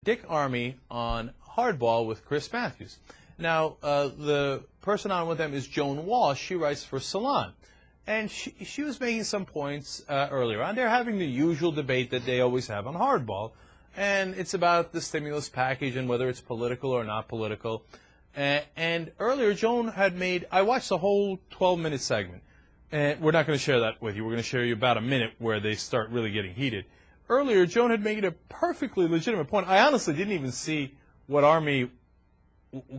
Dick Armey on Hardball with Chris Matthews. Now, the person on with them is Joan Walsh. She writes for Salon. And she was making some points earlier on. They're having the usual debate that they always have on Hardball. And it's about the stimulus package and whether it's political or not political. And earlier, Joan had made, I watched the whole 12-minute segment. And we're not going to share that with you. We're going to share you about a minute where they start really getting heated. Earlier, Joan had made a perfectly legitimate point. I honestly didn't even see what Armey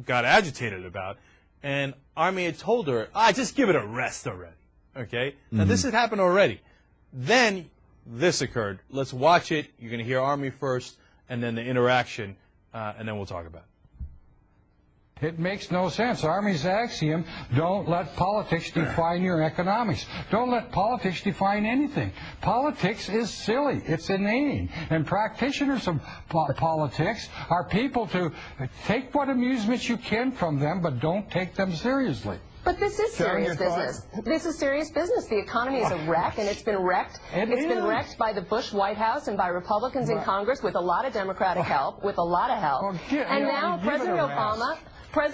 got agitated about. And Armey had told her, just give it a rest already. Okay? Now, this had happened already. Then this occurred. Let's watch it. You're going to hear Armey first, and then the interaction, and then we'll talk about it. It makes no sense. Armey's axiom, don't let politics define your economics. Don't let politics define anything. Politics is silly. It's inane. And practitioners of politics are people to take what amusement you can from them, but don't take them seriously. But this is serious business. This is serious business. The economy is a wreck, and it's been wrecked. It's been wrecked by the Bush White House and by Republicans in Congress with a lot of Democratic help, And now President Obama... please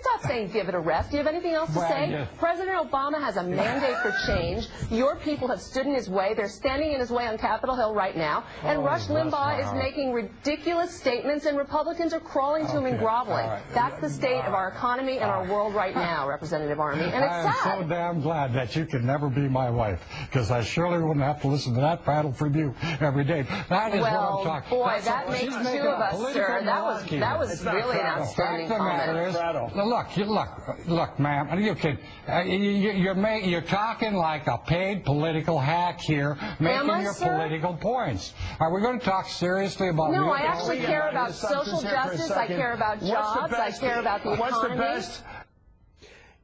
stop saying give it a rest. Do you have anything else to say? President Obama has a mandate for change. Your people have stood in his way. They're standing in his way on Capitol Hill right now. And Rush Limbaugh is making ridiculous statements, and Republicans are crawling to him and groveling. That's the state of our economy and our world right now, Representative Armey. And it's sad. I'm so damn glad that you can never be my wife, because I surely wouldn't have to listen to that prattle from you every day. That is what I'm talking about. Boy, that makes two of us, sir. That was really an outstanding comment. Look, ma'am. You're talking like a paid political hack here, making your political points. Are we going to talk seriously about? No, I actually care about social justice. I care about jobs. I care about the economy.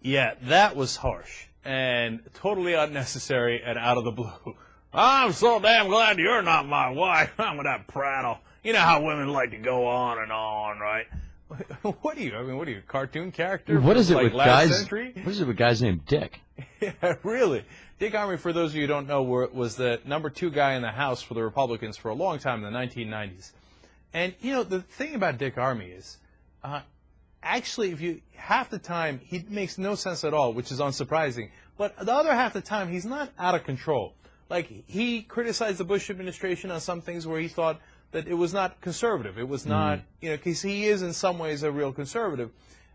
Yeah, that was harsh and totally unnecessary and out of the blue. I'm so damn glad you're not my wife. I'm with that prattle. You know how women like to go on and on, right? What are you? I mean, what are you, a cartoon character? What is it with guys? Century? What is it with guys named Dick? Yeah, really. Dick Armey, for those of you who don't know, was the #2 guy in the House for the Republicans for a long time in the 1990s. And, you know, the thing about Dick Armey is, actually, half the time, he makes no sense at all, which is unsurprising. But the other half the time, he's not out of control. Like, he criticized the Bush administration on some things where he thought that it was not conservative. It was not, you know, because he is in some ways a real conservative,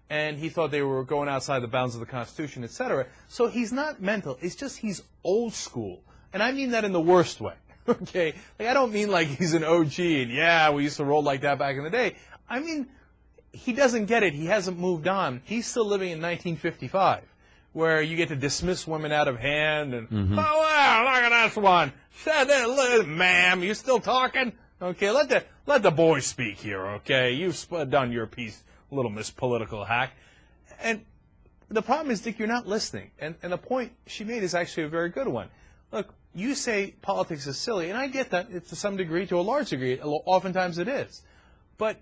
and he thought they were going outside the bounds of the Constitution, etc. So he's not mental. It's just he's old school. And I mean that in the worst way, okay? Like, I don't mean like he's an OG and, yeah, we used to roll like that back in the day. I mean, he doesn't get it. He hasn't moved on. He's still living in 1955, where you get to dismiss women out of hand and, oh, wow, look at this one. Ma'am, you still talking? Okay, let the boy speak here, okay? You've done your piece, little Miss Political Hack. And the problem is, Dick, you're not listening. And the point she made is actually a very good one. Look, you say politics is silly, and I get that to some degree, to a large degree. Oftentimes it is. But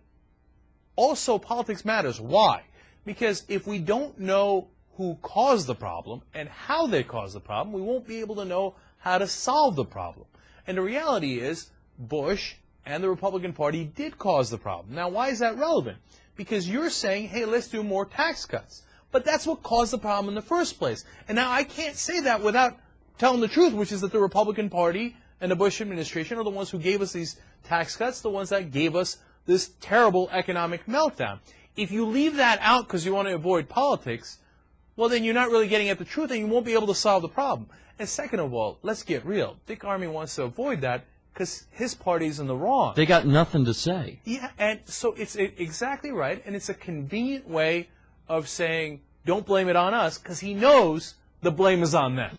also politics matters. Why? Because if we don't know who caused the problem and how they caused the problem, we won't be able to know how to solve the problem. And the reality is, Bush and the Republican Party did cause the problem. Now, why is that relevant? Because you're saying, hey, let's do more tax cuts. But that's what caused the problem in the first place. And now I can't say that without telling the truth, which is that the Republican Party and the Bush administration are the ones who gave us these tax cuts, the ones that gave us this terrible economic meltdown. If you leave that out because you want to avoid politics, well, then you're not really getting at the truth, and you won't be able to solve the problem. And second of all, let's get real. Dick Armey wants to avoid that because his party's in the wrong. They got nothing to say. Yeah, and so it's exactly right, and it's a convenient way of saying, don't blame it on us, because he knows the blame is on them.